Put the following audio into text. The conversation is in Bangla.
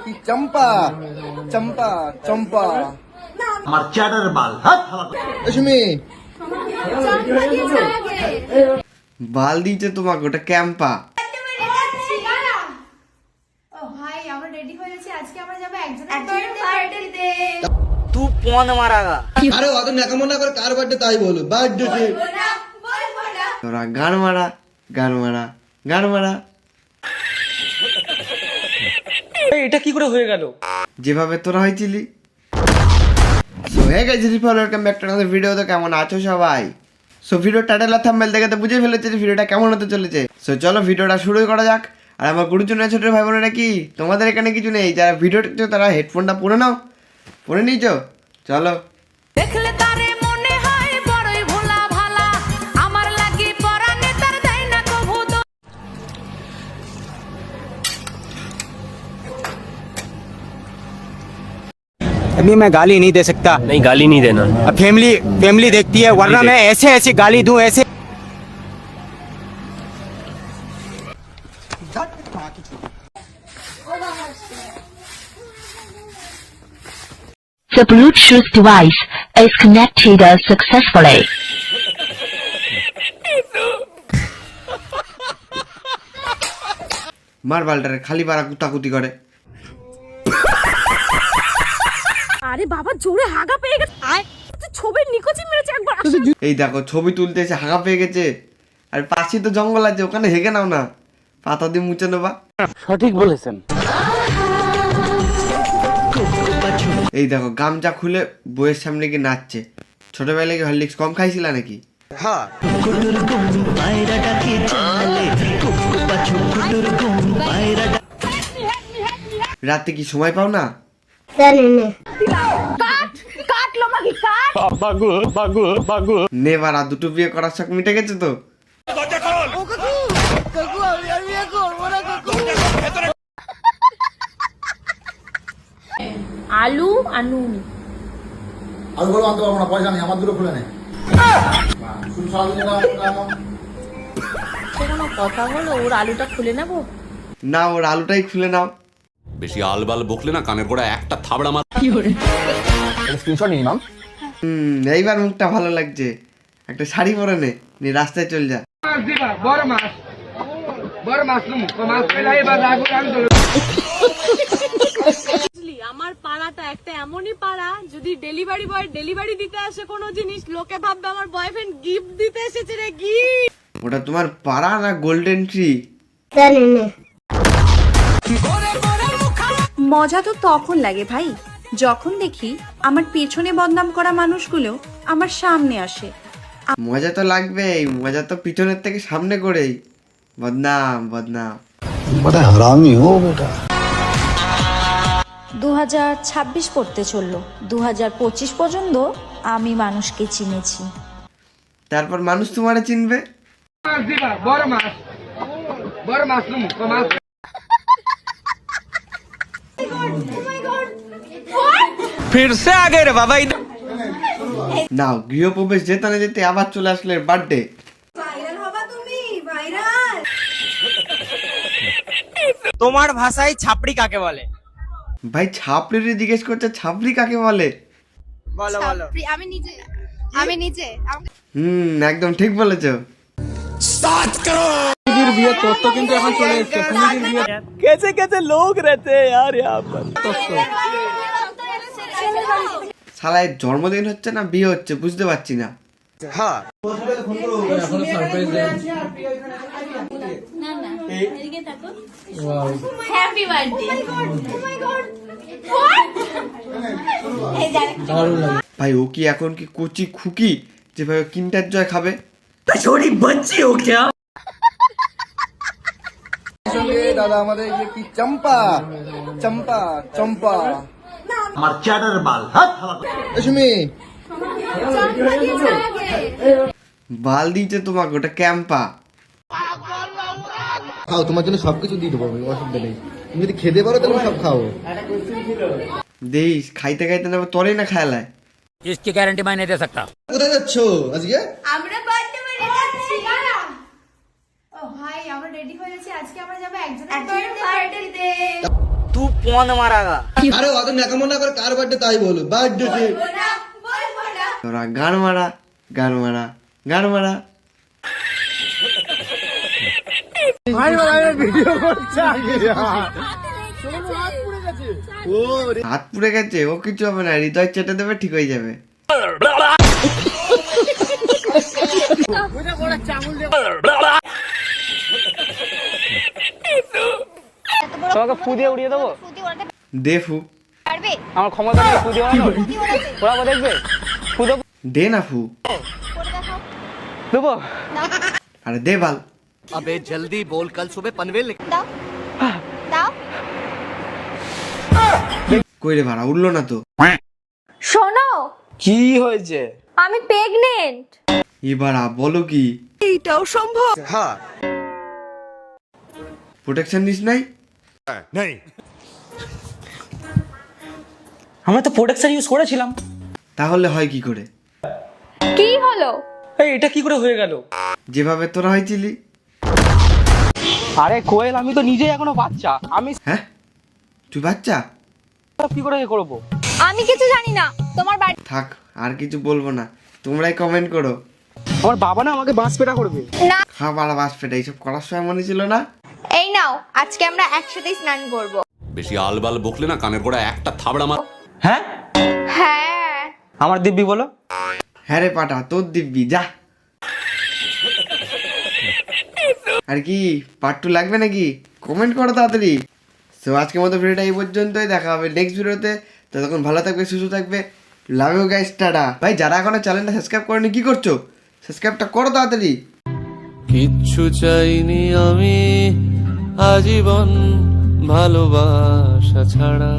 কি চম্পা চম্পা চম্পা আমার চ্যাটার বাল হাত সুমি বাল দিয়েছে তোমাকে, ওটা ক্যাম্পা। আরে অত নাকামনা করে কার বার্থডে তাই বলো, বার্থডে তোরা গান মারা গান মারা গান মারা। এটা কি করে হয়ে গেল? যেভাবে তোরা হয়েছিলি। So hey guys, welcome back to another video. তো কেমন আছো সবাই? সো ভিডিও টাইটেল আর থাম্বনেল দেখে তো বুঝে ফেলেছে যে ভিডিওটা কেমন হতে চলেছে। সো চলো ভিডিওটা শুরু করা যাক। আর আমার গুরুজনের ছোট ভাই বোনেরা কি তোমাদের এখানে কিছু নেই? যারা ভিডিও দেখছো তারা হেডফোনটা পরে নাও, পরে নিয়েছো? চলো। দেখলে তারে মনে হয় বড়ই ভোলা ভালা, আমার লাগি পরানে তার দেয় না কভু। अभी मैं गाली नहीं दे सकता। नहीं, गाली नहीं देना। अब फैमिली देखती है, वरना मैं ऐसे ऐसे गाली दूं ऐसे। The Bluetooth device is connected successfully. মার বালটারে খালি পাড়া কুতাকুতি করে। আরে বাবা জোরে হাগা পেয়ে গেছে, ছবির নিকোচি মেরেছে একবার। এই দেখো ছবি তুলতে এসে হাগা পেয়ে গেছে। আর পাশে তো জঙ্গল আছে, ওখানে হেগে নাও না, পাতা দিয়ে মুছে নেবা। সঠিক বলেছেন। এই দেখো গামছা খুলে বইয়ের সামনে গিয়ে নাচছে। ছোটবেলায় কি হরলিক্স কম খাইছিলা নাকি? রাতে কি সময় পাও না? নে বারা, দুটো বিয়ে করার শখ মিটে গেছে তো। আলু আর নুন। আমি বলবো আনতে পারবো না, পয়সা নেই, আমার দুটো খুলে নেই। কোনো কথা হলো, ওর আলুটা খুলে নেবো? না, ওর আলুটাই খুলে নাও। বেশি আলবাল বকলে না কানের গোড়া একটা থাবড়া মার। স্ক্রিনশট নিয়ে নাও। এইবার মুখটা ভালো লাগছে। একটা শাড়ি পরে নে, নিয়ে রাস্তায় চল যা। আমার পাড়াটা একটা এমনই পাড়া, যদি ডেলিভারি বয় ডেলিভারি দিতে আসে কোনো জিনিস, লোকে ভাববে আমার বয়ফ্রেন্ড গিফট দিতে এসেছে রে। গিফট ওটা তোমার পাড়া না গোল্ডেন ট্রি? মজা তো তখন লাগে ভাই, যখন দেখি আমার পেছনে বদনাম করা মানুষগুলো আমার সামনে আসে। মজা তো লাগবেই, মজা তো পিছনের থেকে সামনে করেই। বদনাম বদনাম। 2026 পড়তে চললো, 2025 পর্যন্ত আমি মানুষকে চিনেছি। তারপর মানুষ তোমারে চিনবে। फिर से आ गए रे बाबा। নাও, গৃহপ্রবেশ যেতে না যেতে আবার চলে আসলে বার্থডে। তোমার ভাষায় ছাপড়ি কাকে বলে? ভাই ছাপড়ি জিজ্ঞেস করছে, ছাপড়ি কাকে বলে? বলো বলো। আমি নিজে একদম ঠিক বলেছো। বিয়ে তোর তো কিন্তু এখন চলে এসেছে। সুমিদির বিয়ে कैसे कैसे लोग रहते हैं यार यहाँ पर। শালায় জন্মদিন হচ্ছে না বিয়ে হচ্ছে বুঝতে পারছি না। Happy birthday. ভাই ও কি এখন কি কচি খুকি যে ভাই কিন্টার জয় খাবে? দাদা আমাদের কি চম্পা চম্পা চম্পা আমার চ্যাটার বাল হাত সুমি বাল দিয়েছে তোমাকে, ওটা ক্যাম্পা। খাও, তোমার জন্য সবকিছু দিয়ে দেবো, অসুবিধা নেই। তুমি যদি খেতে পারো তাহলে সব খাও। দেখ খাইতে খাইতে না তোরেই না খেলায়। इसकी गारंटी मैं नहीं दे सकता। কোথায় যাচ্ছ আজকে? আমরা বার্থডে বাড়ি যাচ্ছি। ও ভাই আমরা রেডি হয়ে গেছি, আজকে আমরা যাব একজনের বার্থডে। तू कौन मारागा আরে অত ন্যাকামো না করে কার বার্থডে তাই বলো বার্থডে তোরা গান মারা গান মারা গান মারা। হাত পুড়ে গেছে, ও কিছু হবে না, হৃদয় চেটে দেবে, ঠিক হয়ে যাবে। তোমাকে ফু দিয়ে উড়িয়ে দেবো দে ফু, আমার ক্ষমতা নেই ফু দিয়ে ওড়ানোর। ওড়াবো দেখবে ফু দেবো দে না ফু, দেবো আরে দে বাল। अबे जल्दी बोल कल सुबह पनवेल কই রে ভাড়া, উঠলো না তো। শোনো, কি হয়েছে? আমি প্রেগনেন্ট। এবার বলো কি? এইটাও সম্ভব? প্রোটেকশন নিস নাই? আমরা তো প্রোটেকশন ইউজ করেছিলাম। তাহলে হয় কি করে? কি হলো? এই এটা কি করে হয়ে গেল? যেভাবে তোরা হয়েছিলি। আরে কোয়েল, আমি তো নিজেই এখনো বাচ্চা, আমি হ্যাঁ তুই বাচ্চা? কি করে করবো? আমি কিছু জানি না। তোমার বাড়ি থাক, আর কিছু বলবো না, তোমরাই কমেন্ট করো। আমার বাবা না আমাকে বাঁশ পেটা করবে। না। খা বাড়া বাস পেটা, এইসব করার সময় মনে ছিল না। এই নাও, আজকে আমরা একসাথে স্নান করব। বেশি আলবাল বকলে না কানের গোড়ায় একটা থাবড়া মার। হ্যাঁ হ্যাঁ। আমার দিব্যি বলো। হ্যাঁ রে পাটা, তোর দিব্যি যা। আর কি পার্ট 2 লাগবে নাকি? কমেন্ট করো তাড়াতাড়ি। সো আজকের মতো ভিডিওটা এই পর্যন্তই, দেখা হবে নেক্সট ভিডিওতে। ততক্ষণ ভালো থাকবে, সুস্থ থাকবে, লাভ ইউ গাইস, টাটা। ভাই যারা এখনো চ্যানেলটা সাবস্ক্রাইব করেনি কি করছো? সাবস্ক্রাইবটা করো তাড়াতাড়ি। কিচ্ছু চাইনি আমি আজীবন ভালোবাসা ছাড়া।